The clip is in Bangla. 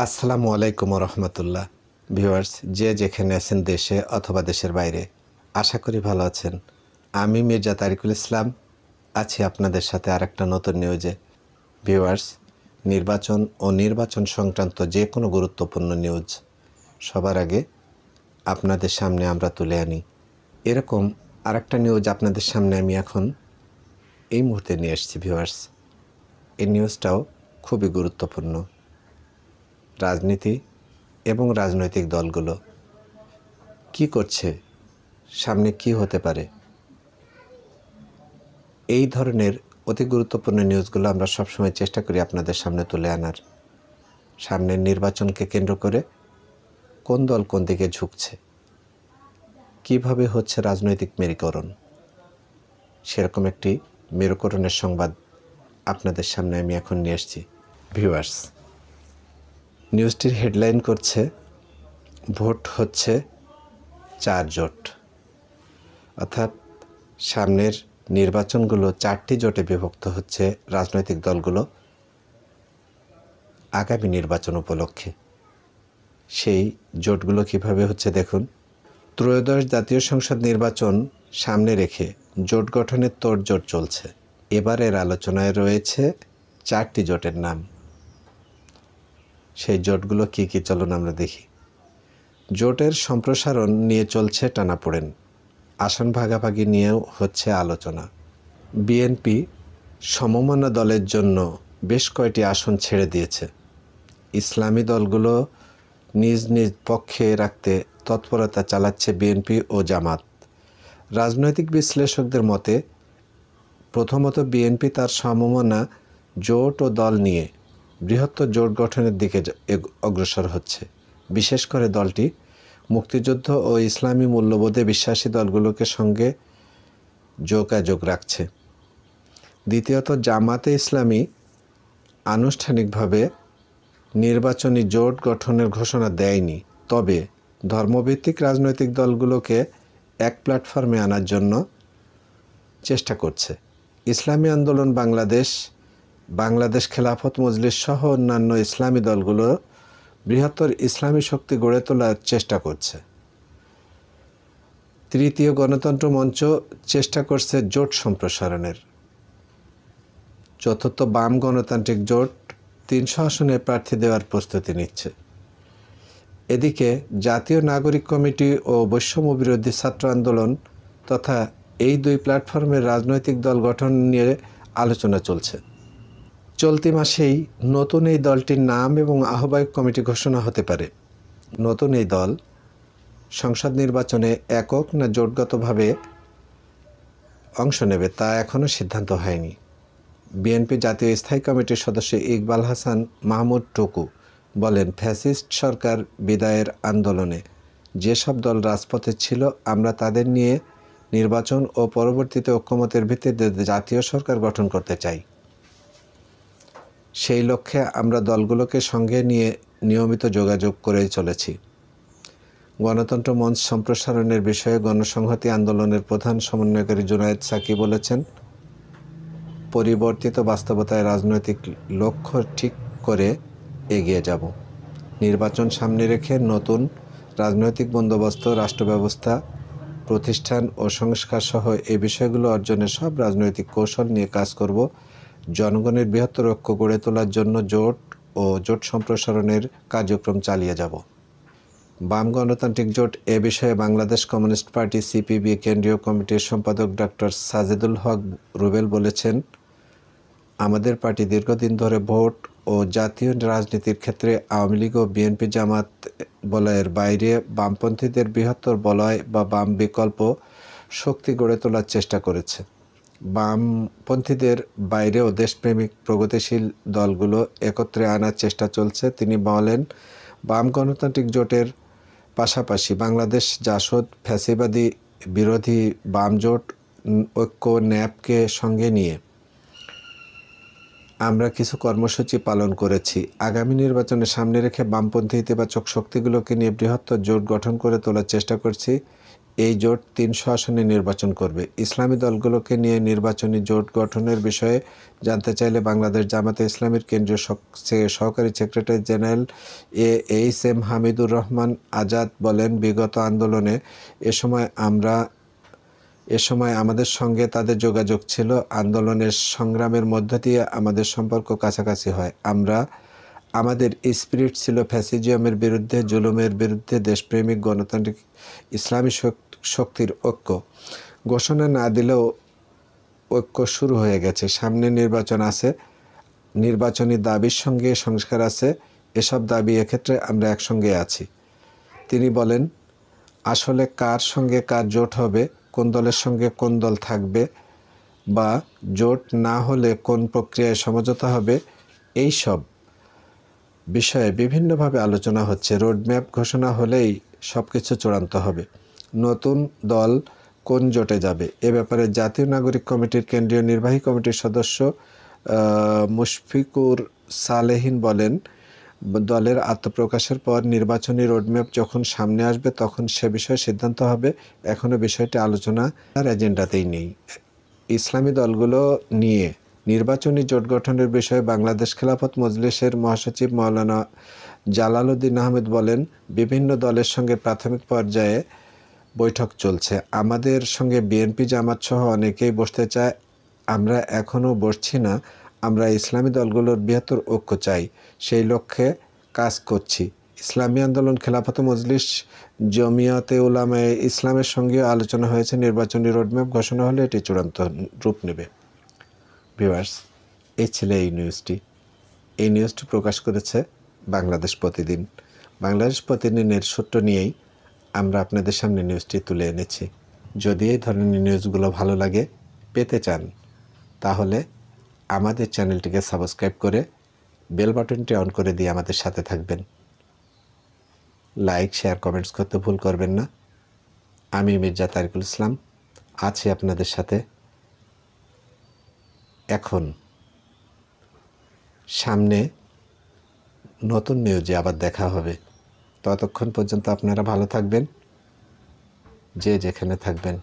আসসালামু আলাইকুম রহমতুল্লাহ। ভিউয়ার্স, যে যেখানে আছেন দেশে অথবা দেশের বাইরে, আশা করি ভালো আছেন। আমি মির্জা তারিকুল ইসলাম আছি আপনাদের সাথে আরেকটা নতুন নিউজে। ভিউয়ার্স, নির্বাচন ও নির্বাচন সংক্রান্ত যে কোনো গুরুত্বপূর্ণ নিউজ সবার আগে আপনাদের সামনে আমরা তুলে আনি। এরকম আরেকটা নিউজ আপনাদের সামনে আমি এখন এই মুহূর্তে নিয়ে এসেছি। ভিউয়ার্স, এই নিউজটাও খুবই গুরুত্বপূর্ণ। রাজনীতি এবং রাজনৈতিক দলগুলো কি করছে, সামনে কি হতে পারে, এই ধরনের অতি গুরুত্বপূর্ণ নিউজগুলো আমরা সবসময় চেষ্টা করি আপনাদের সামনে তুলে আনার। সামনের নির্বাচনকে কেন্দ্র করে কোন দল কোন দিকে ঝুঁকছে, কিভাবে হচ্ছে রাজনৈতিক মেরুকরণ, সেরকম একটি মেরুকরণের সংবাদ আপনাদের সামনে আমি এখন নিয়ে এসেছি। ভিউয়ার্স, নিউজটির হেডলাইন করছে ভোট হচ্ছে 4 জোট, অর্থাৎ সামনের নির্বাচনগুলো 4টি জোটে বিভক্ত হচ্ছে রাজনৈতিক দলগুলো আগামী নির্বাচন উপলক্ষে। সেই জোটগুলো কিভাবে হচ্ছে দেখুন। ত্রয়োদশ জাতীয় সংসদ নির্বাচন সামনে রেখে জোট গঠনের তোড়জোড় চলছে। এবারের আলোচনায় রয়েছে 4টি জোটের নাম। সেই জোটগুলো কি কি চলুন আমরা দেখি। জোটের সম্প্রসারণ নিয়ে চলছে টানাপোড়েন, আসন ভাগাভাগি নিয়েও হচ্ছে আলোচনা। বিএনপি সমমনা দলের জন্য বেশ কয়েকটি আসন ছেড়ে দিয়েছে। ইসলামী দলগুলো নিজ নিজ পক্ষে রাখতে তৎপরতা চালাচ্ছে বিএনপি ও জামাত। রাজনৈতিক বিশ্লেষকদের মতে প্রথমত বিএনপি তার সমমনা জোট ও দল নিয়ে বৃহত্তর জোট গঠনের দিকে অগ্রসর হচ্ছে। বিশেষ করে দলটি মুক্তিযুদ্ধ ও ইসলামী মূল্যবোধে বিশ্বাসী দলগুলোকে সঙ্গে যোগাযোগ রাখছে। দ্বিতীয়ত জামাতে ইসলামী আনুষ্ঠানিকভাবে নির্বাচনী জোট গঠনের ঘোষণা দেয়নি, তবে ধর্মভিত্তিক রাজনৈতিক দলগুলোকে এক প্ল্যাটফর্মে আনার জন্য চেষ্টা করছে। ইসলামী আন্দোলন বাংলাদেশ খেলাফত মজলিস সহ অন্যান্য ইসলামী দলগুলো বৃহত্তর ইসলামী শক্তি গড়ে তোলার চেষ্টা করছে। তৃতীয়, গণতন্ত্র মঞ্চ চেষ্টা করছে জোট সম্প্রসারণের। চতুর্থ, বাম গণতান্ত্রিক জোট 300 আসনে প্রার্থী দেওয়ার প্রস্তুতি নিচ্ছে। এদিকে জাতীয় নাগরিক কমিটি ও বৈষম্য বিরোধী ছাত্র আন্দোলন তথা এই 2 প্ল্যাটফর্মের রাজনৈতিক দল গঠন নিয়ে আলোচনা চলছে। চলতি মাসেই নতুন এই দলটির নাম এবং আহ্বায়ক কমিটি ঘোষণা হতে পারে। নতুন এই দল সংসদ নির্বাচনে একক না জোটগতভাবে অংশ নেবে তা এখনও সিদ্ধান্ত হয়নি। বিএনপি জাতীয় স্থায়ী কমিটির সদস্য ইকবাল হাসান মাহমুদ টুকু বলেন, ফ্যাসিস্ট সরকার বিদায়ের আন্দোলনে যেসব দল রাজপথে ছিল আমরা তাদের নিয়ে নির্বাচন ও পরবর্তীতে ঐক্যমতের ভিত্তিতে জাতীয় সরকার গঠন করতে চাই। সেই লক্ষ্যে আমরা দলগুলোকে সঙ্গে নিয়ে নিয়মিত যোগাযোগ করে চলেছি। গণতন্ত্র মঞ্চ সম্প্রসারণের বিষয়ে গণসংহতি আন্দোলনের প্রধান সমন্বয়কারী জুনায়েদ সাকি বলেছেন, পরিবর্তিত বাস্তবতায় রাজনৈতিক লক্ষ্য ঠিক করে এগিয়ে যাব। নির্বাচন সামনে রেখে নতুন রাজনৈতিক বন্দোবস্ত, রাষ্ট্র ব্যবস্থা প্রতিষ্ঠান ও সংস্কার সহ এই বিষয়গুলো অর্জনের সব রাজনৈতিক কৌশল নিয়ে কাজ করব। জনগণের বৃহত্তর ঐক্য গড়ে তোলার জন্য জোট ও জোট সম্প্রসারণের কার্যক্রম চালিয়ে যাব। বাম গণতান্ত্রিক জোট এ বিষয়ে বাংলাদেশ কমিউনিস্ট পার্টি সিপিবি কেন্দ্রীয় কমিটির সম্পাদক ডক্টর সাজেদুল হক রুবেল বলেছেন, আমাদের পার্টি দীর্ঘদিন ধরে ভোট ও জাতীয় রাজনীতির ক্ষেত্রে আওয়ামী লীগ ও বিএনপি জামাত বলয়ের বাইরে বামপন্থীদের বৃহত্তর বলয় বা বাম বিকল্প শক্তি গড়ে তোলার চেষ্টা করেছে। বামপন্থীদের বাইরেও দেশপ্রেমিক প্রগতিশীল দলগুলো একত্রে আনার চেষ্টা চলছে। তিনি বলেন, বাম গণতান্ত্রিক জোটের পাশাপাশি বাংলাদেশ জাসদ ফ্যাসিবাদী বিরোধী বাম জোট ঐক্য ন্যাপকে সঙ্গে নিয়ে আমরা কিছু কর্মসূচি পালন করেছি। আগামী নির্বাচনে সামনে রেখে বামপন্থী ইতিবাচক শক্তিগুলোকে নিয়ে বৃহত্তর জোট গঠন করে তোলার চেষ্টা করছি। এই জোট 300 আসনে নির্বাচন করবে। ইসলামী দলগুলোকে নিয়ে নির্বাচনী জোট গঠনের বিষয়ে জানতে চাইলে বাংলাদেশ জামাতে ইসলামীর কেন্দ্রীয় সহকারী secretary general HM. Hamidur Rahman Azad বলেন, বিগত আন্দোলনে এ সময় আমাদের সঙ্গে তাদের যোগাযোগ ছিল। আন্দোলনের সংগ্রামের মধ্য দিয়ে আমাদের সম্পর্ক কাছাকাছি হয়। আমাদের স্পিরিট ছিল ফ্যাসিজমের বিরুদ্ধে, জুলুমের বিরুদ্ধে, দেশপ্রেমিক গণতান্ত্রিক ইসলামী শক্তির ঐক্য। ঘোষণা না দিলেও ঐক্য শুরু হয়ে গেছে। সামনে নির্বাচন আছে, নির্বাচনী দাবির সঙ্গে সংস্কার আছে। এসব দাবি এক্ষেত্রে আমরা একসঙ্গে আছি। তিনি বলেন, আসলে কার সঙ্গে কার জোট হবে, কোন দলের সঙ্গে কোন দল থাকবে বা জোট না হলে কোন প্রক্রিয়ায় সমঝোতা হবে, এই সব বিষয়ে বিভিন্নভাবে আলোচনা হচ্ছে। রোডম্যাপ ঘোষণা হলেই সব কিছু চূড়ান্ত হবে। নতুন দল কোন জোটে যাবে এ ব্যাপারে জাতীয় নাগরিক কমিটির কেন্দ্রীয় নির্বাহী কমিটির সদস্য মুশফিকুর সালেহীন বলেন, দলের আত্মপ্রকাশের পর নির্বাচনী রোডম্যাপ যখন সামনে আসবে তখন সে বিষয়ে সিদ্ধান্ত হবে। এখনও বিষয়টি আলোচনার এজেন্ডাতেই নেই। ইসলামী দলগুলো নিয়ে নির্বাচনী জোট গঠনের বিষয়ে বাংলাদেশ খেলাফত মজলিসের মহাসচিব মাওলানা জালালউদ্দিন আহমেদ বলেন, বিভিন্ন দলের সঙ্গে প্রাথমিক পর্যায়ে বৈঠক চলছে। আমাদের সঙ্গে বিএনপি জামাত সহ অনেকেই বসতে চায়। আমরা এখনও বসছি না। আমরা ইসলামী দলগুলোর বৃহত্তর ঐক্য চাই, সেই লক্ষ্যে কাজ করছি। ইসলামী আন্দোলন, খেলাফত মজলিস, জমিয়তে উলামায়ে ইসলামের সঙ্গেও আলোচনা হয়েছে। নির্বাচনী রোডম্যাপ ঘোষণা হলে এটি চূড়ান্ত রূপ নেবে। ভিউয়ার্স, এই ছিল এই নিউজটি। এই নিউজটি প্রকাশ করেছে বাংলাদেশ প্রতিদিন। বাংলাদেশ প্রতিদিনের সূত্র নিয়েই আমরা আপনাদের সামনে নিউজটি তুলে এনেছি। যদি এই ধরনের নিউজগুলো ভালো লাগে, পেতে চান, তাহলে আমাদের চ্যানেলটিকে সাবস্ক্রাইব করে বেল বাটনটি অন করে দিয়ে আমাদের সাথে থাকবেন। লাইক, শেয়ার, কমেন্টস করতে ভুল করবেন না। আমি মির্জা তারিকুল ইসলাম আছি আপনাদের সাথে। এখন সামনে নতুন নিউজে আবার দেখা হবে। ততক্ষণ পর্যন্ত আপনারা ভালো থাকবেন, যে যেখানে থাকবেন।